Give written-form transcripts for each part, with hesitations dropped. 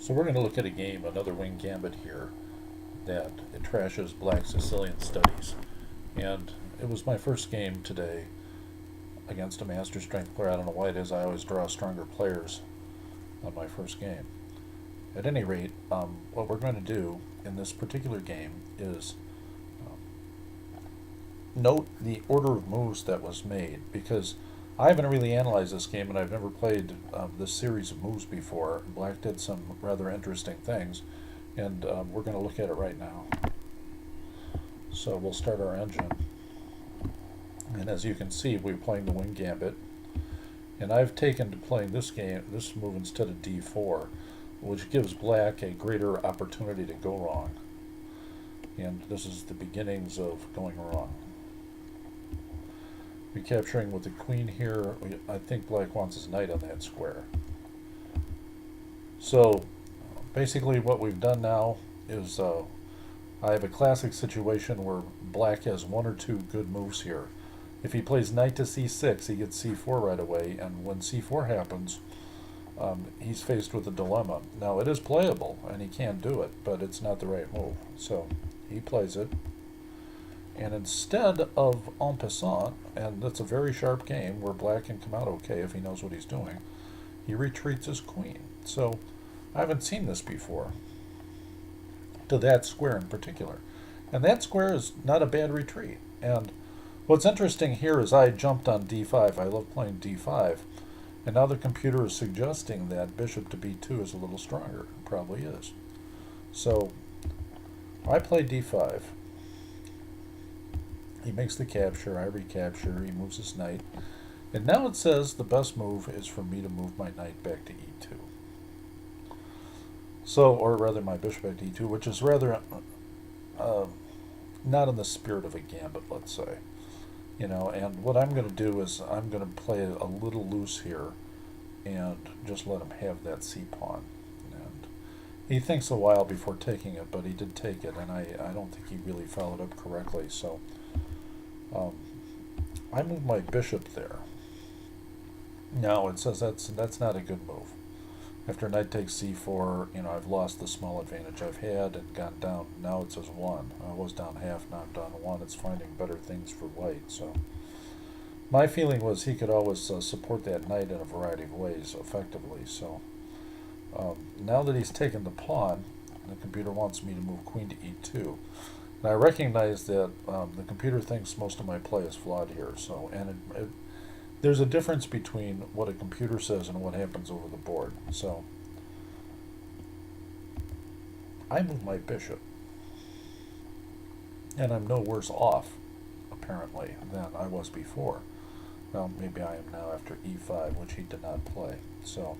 So we're going to look at a game, another wing gambit here, that it trashes black Sicilian studies. And it was my first game today against a master strength player. I don't know why it is. I always draw stronger players on my first game. At any rate, what we're going to do in this particular game is note the order of moves that was made, because I haven't really analyzed this game and I've never played this series of moves before. Black did some rather interesting things, and we're going to look at it right now. So we'll start our engine, and as you can see, we're playing the wing gambit, and I've taken to playing this move instead of d4, which gives black a greater opportunity to go wrong, and this is the beginnings of going wrong. Recapturing with the queen here, I think black wants his knight on that square. So basically what we've done now is I have a classic situation where black has one or two good moves here. If he plays knight to c6, he gets c4 right away, and when c4 happens, he's faced with a dilemma. Now it is playable and he can do it, but it's not the right move. So he plays it. And instead of en passant, and that's a very sharp game where black can come out okay if he knows what he's doing, he retreats his queen. So I haven't seen this before, to that square in particular. And that square is not a bad retreat. And what's interesting here is I jumped on d5. I love playing d5. And now the computer is suggesting that bishop to b2 is a little stronger. It probably is. So I play d5. He makes the capture, I recapture, he moves his knight. And now it says the best move is for me to move my knight back to e2. So, or rather my bishop back to e2, which is rather not in the spirit of a gambit, let's say. You know, and what I'm going to do is I'm going to play a little loose here and just let him have that c-pawn. And he thinks a while before taking it, but he did take it, and I don't think he really followed up correctly, so I move my bishop there. Now it says that's not a good move. After knight takes c4, you know, I've lost the small advantage I've had and gone down. Now it says 1. I was down half, now I'm down 1. It's finding better things for white. So my feeling was he could always support that knight in a variety of ways effectively. So now that he's taken the pawn, the computer wants me to move queen to e2. And I recognize that the computer thinks most of my play is flawed here. So, and there's a difference between what a computer says and what happens over the board. So I move my bishop, and I'm no worse off, apparently, than I was before. Well, maybe I am now after e5, which he did not play. So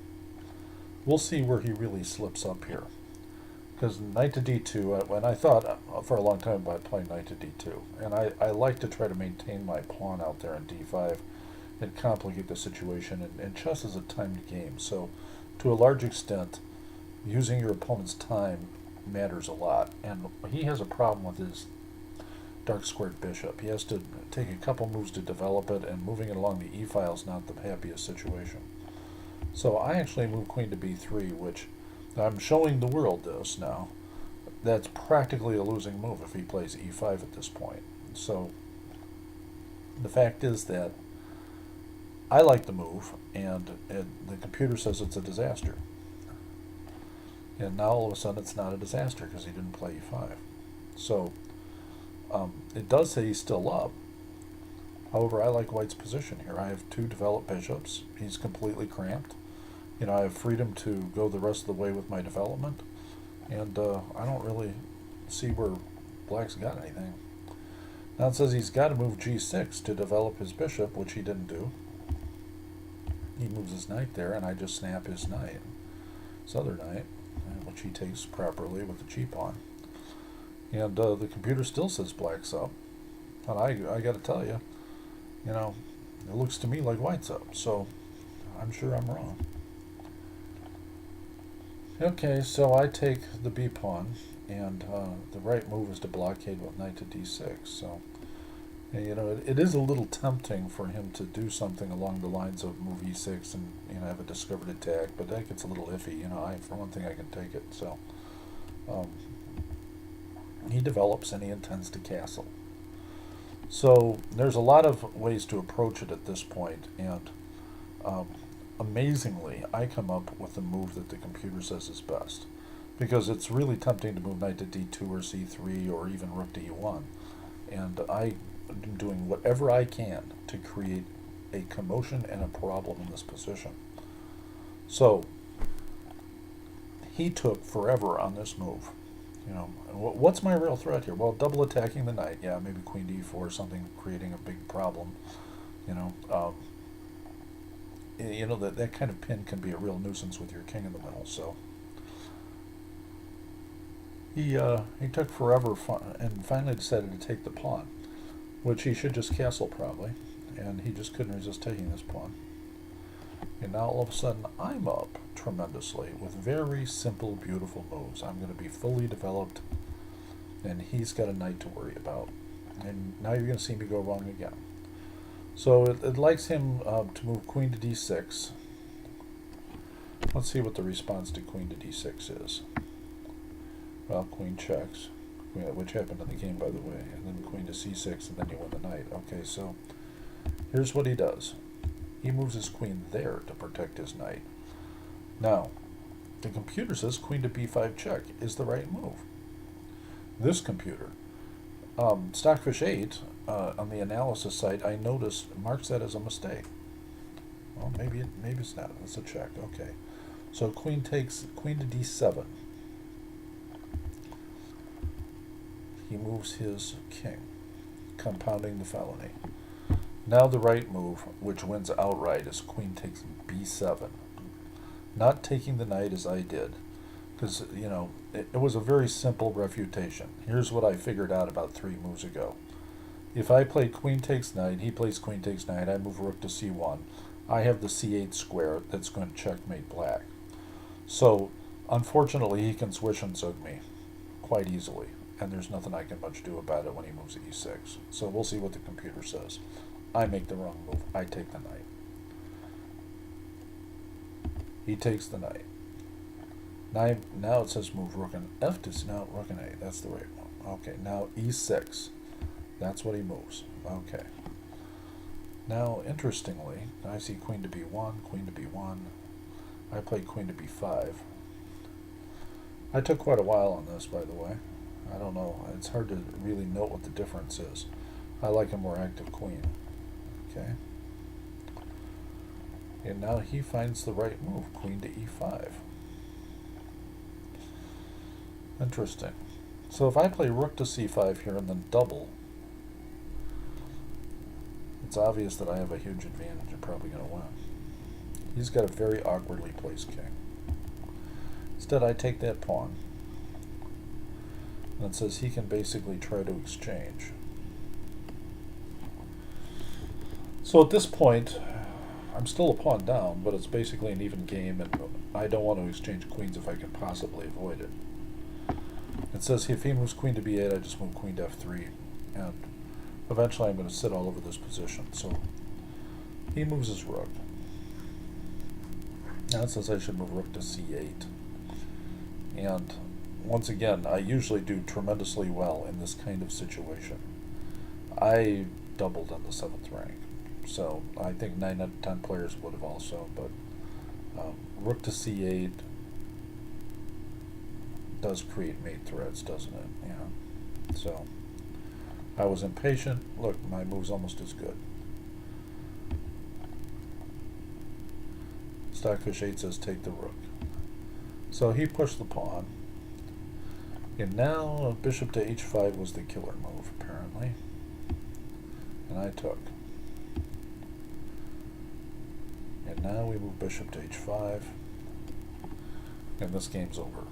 we'll see where he really slips up here. Because knight to d2, when I thought for a long time about playing knight to d2, and I like to try to maintain my pawn out there in d5 and complicate the situation, and chess is a timed game, so to a large extent using your opponent's time matters a lot, and he has a problem with his dark squared bishop. He has to take a couple moves to develop it, and moving it along the e-file is not the happiest situation. So I actually move queen to b3, which I'm showing the world this now. That's practically a losing move if he plays e5 at this point. So the fact is that I like the move, and the computer says it's a disaster. And now all of a sudden it's not a disaster because he didn't play e5. So it does say he's still up. However, I like white's position here. I have two developed bishops. He's completely cramped. You know, I have freedom to go the rest of the way with my development, and I don't really see where black's got anything. Now it says he's got to move g6 to develop his bishop, which he didn't do. He moves his knight there, and I just snap his knight, his other knight, which he takes properly with the g-pawn. And the computer still says black's up, and I got to tell you, you know, it looks to me like white's up, so I'm sure I'm wrong. Okay, so I take the b-pawn, and the right move is to blockade with knight to d6. So And, it is a little tempting for him to do something along the lines of move e6 and have a discovered attack, but that gets a little iffy. For one thing, I can take it. So um, he develops and he intends to castle. So there's a lot of ways to approach it at this point, and um, amazingly, I come up with the move that the computer says is best, because it's really tempting to move knight to d2 or c3 or even rook to e1, and I am doing whatever I can to create a commotion and a problem in this position. So he took forever on this move. What's my real threat here? Well, double attacking the knight. Yeah, maybe queen to e4 or something, creating a big problem. That kind of pin can be a real nuisance with your king in the middle. So he took forever and finally decided to take the pawn, which he should just castle probably, and he just couldn't resist taking this pawn. And now all of a sudden I'm up tremendously with very simple, beautiful moves. I'm going to be fully developed, and he's got a knight to worry about. And now you're going to see me go wrong again. So it likes him to move queen to d6. Let's see what the response to queen to d6 is. Well, queen checks, which happened in the game, by the way, and then queen to c6, and then you win the knight. Okay, so here's what he does. He moves his queen there to protect his knight. Now, the computer says queen to b5 check is the right move. This computer, Stockfish 8, on the analysis site, I noticed marks that as a mistake. Well, maybe it's not. It's a check. Okay. So queen to d7. He moves his king, compounding the felony. Now the right move, which wins outright, is queen takes b7. Not taking the knight as I did, because, it was a very simple refutation. Here's what I figured out about 3 moves ago. If I play queen takes knight, he plays queen takes knight, I move rook to c1, I have the c8 square that's going to checkmate black. So, unfortunately, he can swish and zug me quite easily, and there's nothing I can much do about it when he moves e6. So we'll see what the computer says. I make the wrong move. I take the knight. He takes the knight. Now it says move rook and f to now rook and a. That's the right one. Okay, now e6. That's what he moves. Okay. Now, interestingly, I see queen to b1, queen to b1. I played queen to b5. I took quite a while on this, by the way. I don't know. It's hard to really note what the difference is. I like a more active queen. Okay. And now he finds the right move, queen to e5. Interesting. So if I play rook to c5 here and then double, it's obvious that I have a huge advantage. I'm probably going to win. He's got a very awkwardly placed king. Instead, I take that pawn. And it says he can basically try to exchange. So at this point, I'm still a pawn down, but it's basically an even game, and I don't want to exchange queens if I can possibly avoid it. It says if he moves queen to b8, I just move queen to f3, and eventually I'm going to sit all over this position. So he moves his rook. Now it says I should move rook to c8. And once again, I usually do tremendously well in this kind of situation. I doubled in the 7th rank. So I think 9 out of 10 players would have also, but rook to c8 does create mate threats, doesn't it? Yeah. So I was impatient. Look, my move's almost as good. Stockfish 8 says take the rook. So he pushed the pawn. And now bishop to h5 was the killer move, apparently. And I took. And now we move bishop to h5. And this game's over.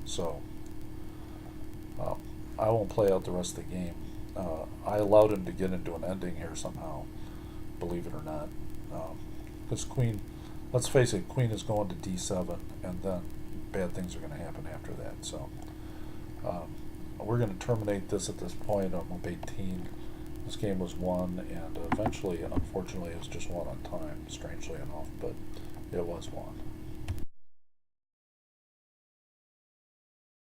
So, I won't play out the rest of the game. I allowed him to get into an ending here somehow, believe it or not. Because queen, let's face it, queen is going to d7, and then bad things are going to happen after that. So, we're going to terminate this at this point on move 18. This game was won, and eventually, unfortunately, it was just won on time, strangely enough, but it was won.